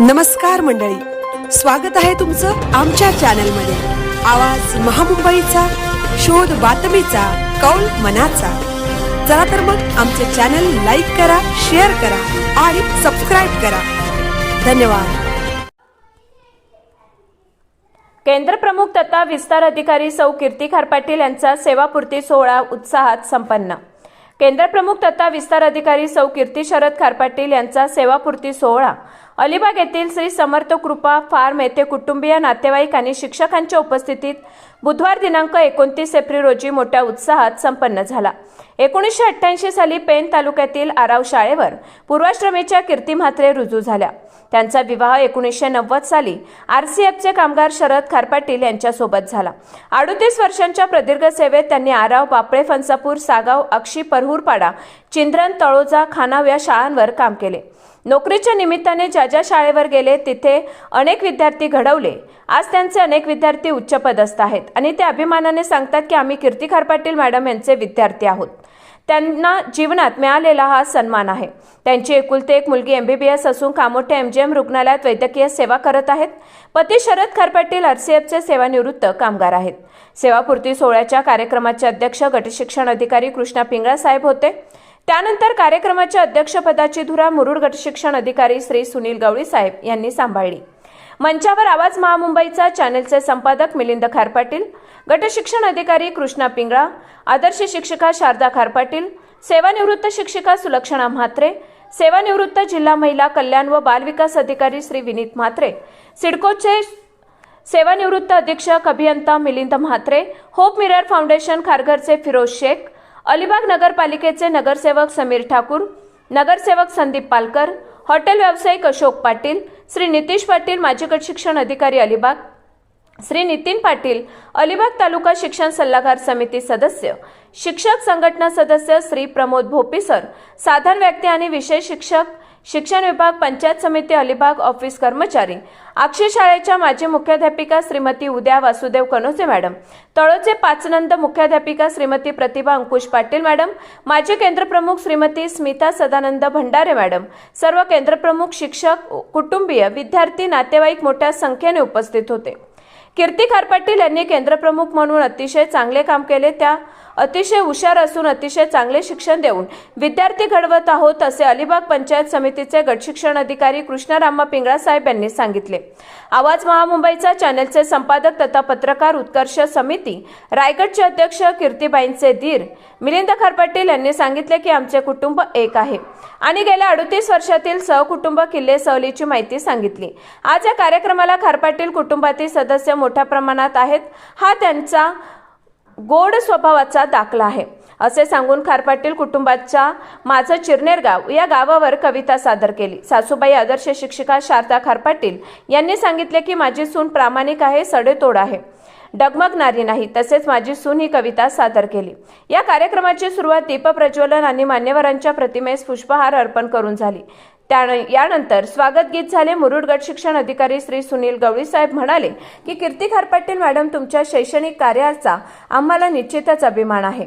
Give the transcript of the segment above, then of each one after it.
नमस्कार मंडळी, स्वागत आहे तुमचं आमच्या चॅनलमध्ये। आवाज महामुंबईचा, शोध बातमीचा, कौल मनाचा। चला तर मग आमचे चॅनल लाईक करा, शेअर करा आणि सबस्क्राइब करा। धन्यवाद। केंद्र प्रमुख तथा विस्तार अधिकारी सौ कीर्ती खारपाटील यांचा सेवापूर्ती सोहळा उत्साहात संपन्न। केंद्र प्रमुख तथा विस्तार अधिकारी सौ कीर्ती शरद खारपाटील यांचा सेवापूर्ती सोहळा अलिबाग येथील श्री समर्थ कृपा फार्म येथे कुटुंबीय, नातेवाईक आणि शिक्षकांच्या उपस्थितीत बुधवार दिनांक 29 एप्रिल रोजी मोठ्या उत्साहात संपन्न झाला। 1988 साली पेन तालुक्यातील आराव शाळेवर पूर्वाश्रमीच्या कीर्ती म्हात्रे रुजू झाल्या। त्यांचा विवाह 1990 साली आरसीएफचे कामगार शरद खारपाटील यांच्यासोबत झाला। 38 वर्षांच्या प्रदीर्घ सेवेत त्यांनी आराव, बापळे, फणसापूर, सागाव, अक्षी, परहूरपाडा, चिंद्रन, तळोजा, खानाव या शाळांवर काम केले। नोकरीच्या निमित्ताने ज्या ज्या शाळेवर गेले तिथे अनेक विद्यार्थी घडवले। आज त्यांचे अनेक विद्यार्थी उच्च पदस्थ आहेत आणि ते अभिमानाने सांगतात की आम्ही कीर्ती खारपाटील मॅडम यांचे विद्यार्थी आहोत। त्यांना जीवनात मिळालेला हा सन्मान आहे। त्यांची एकुलती एक मुलगी MBBS असून कामोठे MGM रुग्णालयात वैद्यकीय सेवा करत आहेत। पती शरद खारपाटील आरसीएफचे सेवानिवृत्त कामगार आहेत। सेवापूर्ती सोहळ्याच्या कार्यक्रमाचे अध्यक्ष गटशिक्षण अधिकारी कृष्णा पिंगळा साहेब होते। त्यानंतर कार्यक्रमाच्या अध्यक्षपदाची धुरा मुरुड गटशिक्षण अधिकारी श्री सुनील गवळी साहेब यांनी सांभाळली। मंचावर आवाज महामुंबईचा चॅनलचे संपादक मिलिंद खारपाटील, गटशिक्षण अधिकारी कृष्णा पिंगळा, आदर्श शिक्षिका शारदा खारपाटील, सेवानिवृत्त शिक्षिका सुलक्षणा म्हात्रे, सेवानिवृत्त जिल्हा महिला कल्याण व बाल विकास अधिकारी श्री विनीत म्हात्रे, सिडकोचे सेवानिवृत्त अधीक्षक अभियंता Milind Mhatre, hope mirror foundation खारघरचे फिरोज शेख, अलिबाग नगरपालिकेचे नगरसेवक समीर ठाकूर, नगरसेवक संदीप पालकर, हॉटेल व्यावसायिक अशोक पाटील, श्री नितीश पाटील, माजी गटशिक्षण अधिकारी अलिबाग, श्री नितीन पाटील, अलिबाग तालुका शिक्षण सल्लागार समिती सदस्य, शिक्षक संघटना सदस्य श्री प्रमोद भोपीसर, साधारण व्यक्ती आणि विशेष शिक्षक, शिक्षण विभाग, पंचायत समिती अलिबाग, ऑफिस कर्मचारी, अक्षय शाळेच्या माजी मुख्याध्यापिका श्रीमती उदया वासुदेव कनोजे मॅडम, तळोजे पाचनंद मुख्याध्यापिका श्रीमती प्रतिभा अंकुश पाटील मॅडम, माजी केंद्रप्रमुख श्रीमती स्मिता सदानंद भंडारे मॅडम, सर्व केंद्रप्रमुख, शिक्षक, कुटुंबीय, विद्यार्थी, नातेवाईक मोठ्या संख्येने उपस्थित होते। कीर्ती खारपाटील यांनी केंद्रप्रमुख म्हणून अतिशय चांगले काम केले। त्या अतिशय हुशार असून अतिशय चांगले शिक्षण देऊन विद्यार्थी घडवत आहोत असे अलिबाग पंचायत समितीचे गटशिक्षण अधिकारी कृष्णाराम पिंगळा साहेब यांनी सांगितले। आवाज महामुंबईचा चॅनलचे संपादक तथा पत्रकार उत्कर्ष समिती रायगडचे अध्यक्ष कीर्तीबाईंचे धीर मिलिंद खारपाटील यांनी सांगितले की आमचे कुटुंब एक आहे आणि गेल्या 38 वर्षातील सहकुटुंब किल्ले सहलीची माहिती सांगितली। आज या कार्यक्रमाला खारपाटील कुटुंबातील सदस्य मोठ्या प्रमाणात आहेत, हा त्यांचा गोड स्वभावाचा दाखला आहे असे सांगून खारपाटील कुटुंबाच्या माझं चिरनेर गाव या गावावर कविता सादर केली। सासूबाई आदर्श शिक्षिका शारदा खारपाटील यांनी सांगितले की माझी सून प्रामाणिक आहे, सडेतोड आहे, डगमगणारी नाही। तसेच माझी सून ही कविता सादर केली। या कार्यक्रमाची सुरुवात दीप प्रज्वलन आणि मान्यवरांच्या प्रतिमेस पुष्पहार अर्पण करून झाली। यानंतर स्वागत गीत झाले। मुरुड गट शिक्षण अधिकारी श्री सुनील गवळी साहेब म्हणाले की कीर्ती खारपाटील मॅडम, तुमच्या शैक्षणिक कार्याचा आम्हाला निश्चितच अभिमान आहे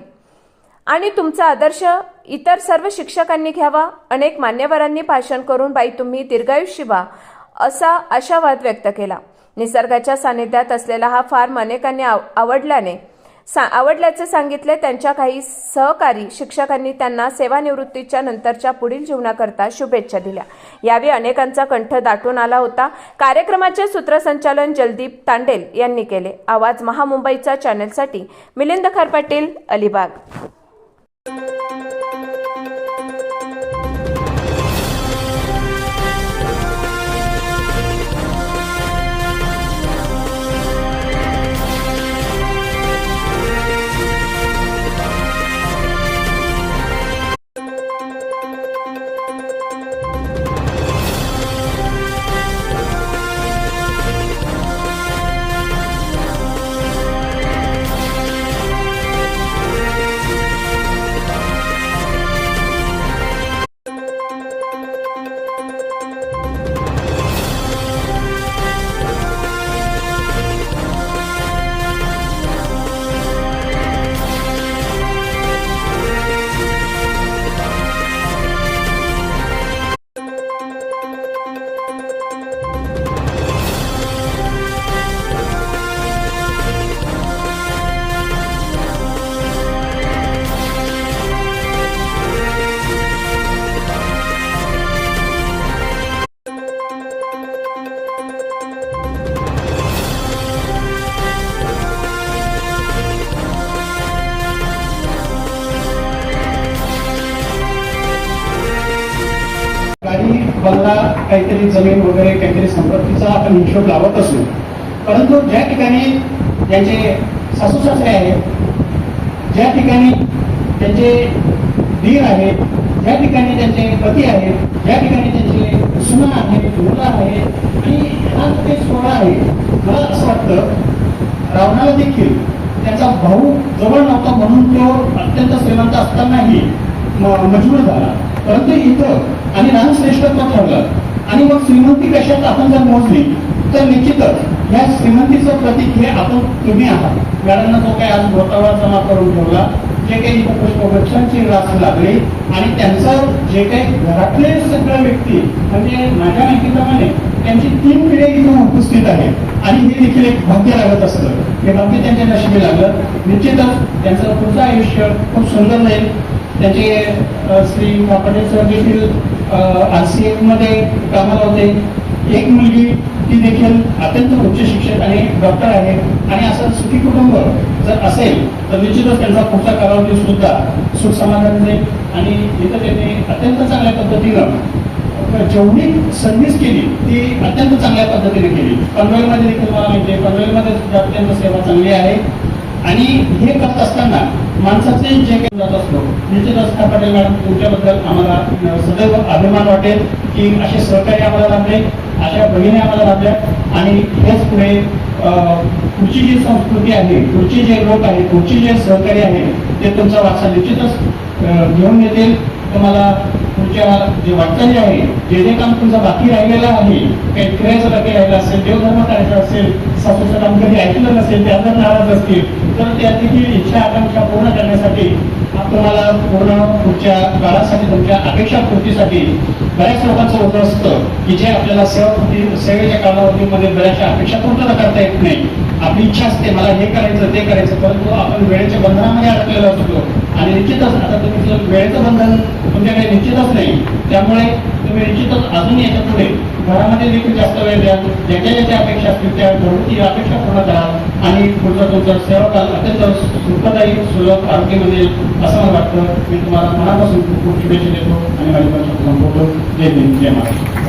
आणि तुमचा आदर्श इतर सर्व शिक्षकांनी घ्यावा। अनेक मान्यवरांनी भाषण करून बाई तुम्ही दीर्घायुष्य व्हा असा आशावाद व्यक्त केला। निसर्गाच्या सानिध्यात असलेला हा फार्म अनेकांनी आवडल्याचे सांगितले। त्यांच्या काही सहकारी शिक्षकांनी त्यांना सेवानिवृत्तीच्या नंतरच्या पुढील जीवनाकरता शुभेच्छा दिल्या। यावेळी अनेकांचा कंठ दाटून आला होता। कार्यक्रमाचे सूत्रसंचालन जलदीप तांडेल यांनी केले। आवाज महामुंबईचा चॅनलसाठी मिलिंद खारपाटील, अलिबाग। काहीतरी जमीन वगैरे काहीतरी संपत्तीचा आपण हिशोब लावत असू, परंतु ज्या ठिकाणी ज्यांचे सासू सासरे आहेत, ज्या ठिकाणी त्यांचे दीर आहेत, ज्या ठिकाणी त्यांचे पती आहेत, ज्या ठिकाणी त्यांचे सुना आहेत, मुलं आहेत आणि हा ते सोहळा आहे, मला असं वाटतं रावणाला देखील त्याचा भाऊ जवळ नव्हता म्हणून तो अत्यंत श्रीमंत असतानाही मजबूर झाला, परंतु इथं आणि राम श्रेष्ठत्व ठरलं आणि मग श्रीमंती कशात आपण जर मोजली तर निश्चितच या श्रीमंतीचं प्रतीक हे आपण तुम्ही आहात. मॅडमना जो काही आज गोतावळा जमा करून ठेवला, जे काही इथं पुष्पवृक्षांची रास लागली आणि त्यांचं जे काही घरातले सगळे व्यक्ती म्हणजे माझ्या माहितीप्रमाणे त्यांची 3 पिढ्या इथून उपस्थित आहेत आणि हे देखील एक भाग्य लागत असतं. हे भाग्य त्यांच्या नशिबी लागलं. निश्चितच त्यांचं पुढचं आयुष्य खूप सुंदर जाईल. त्यांचे श्री पटेल सर देखील RCF मध्ये कामाला होते. एक मुलगी ती देखील अत्यंत उच्च शिक्षक आणि डॉक्टर आहे आणि असं सुखी कुटुंब जर असेल तर निश्चितच त्यांचा पुढचा कालावधी सुद्धा सुख समाधान जाईल आणि इथं त्यांनी अत्यंत चांगल्या पद्धतीनं जेवढी सर्व्हिस केली ती अत्यंत चांगल्या पद्धतीने केली. पनवेलमध्ये देखील मला माहिती आहे, पनवेलमध्ये सुद्धा अत्यंत सेवा चांगली आहे आणि हे करत असताना माणसाचे जे काही जात असतो निश्चितच पटेल मॅडम तुमच्याबद्दल आम्हाला सदैव अभिमान वाटेल की असे सहकार्य आम्हाला लाभले, अशा भगिनी आम्हाला लाभल्या आणि हेच पुढे पुढची जी संस्कृती आहे, पुढची जे लोक आहेत, पुढची जे सहकारी आहे ते तुमचा वारसा निश्चितच घेऊन येतील. तुम्हाला तुमच्या जे वाटचाली आहे, जे काम तुमचं बाकी राहिलेलं आहे, काही फिरायचं बाकी राहिलं असेल, देवधर्म करायचा असेल, सासूचं काम कधी ऐकलं नसेल, त्या जर नाराज असतील तर त्या देखील इच्छा आकांक्षा पूर्ण करण्यासाठी तुम्हाला पूर्ण पुढच्या काळासाठी तुमच्या अपेक्षा पूर्तीसाठी बऱ्याच लोकांचं होतं असतं की जे आपल्याला सेवेच्या कालावधीमध्ये बऱ्याचशा अपेक्षा पूर्ण करता येत नाही. आपली इच्छा असते मला हे करायचं ते करायचं, परंतु आपण वेळेच्या बंधनामध्ये अडकलेलो असतो आणि निश्चितच आता तुम्ही वेळेचं बंधन तुमच्याकडे निश्चितच नाही, त्यामुळे तुम्ही निश्चितच अजून याच्या पुढे घरामध्ये देखील जास्त वेळ द्या. ज्याच्या अपेक्षा असतील त्या घरगुती अपेक्षा पूर्ण करा आणि पुढचा तुमचा सेवाकाल अत्यंत सुखदायी सुलभ आरोग्यामध्ये असं मला वाटतं. मी तुम्हाला मनापासून खूप खूप शुभेच्छा देतो आणि माझी संबोधतो. जय हिंद, जय महाराष्ट्र.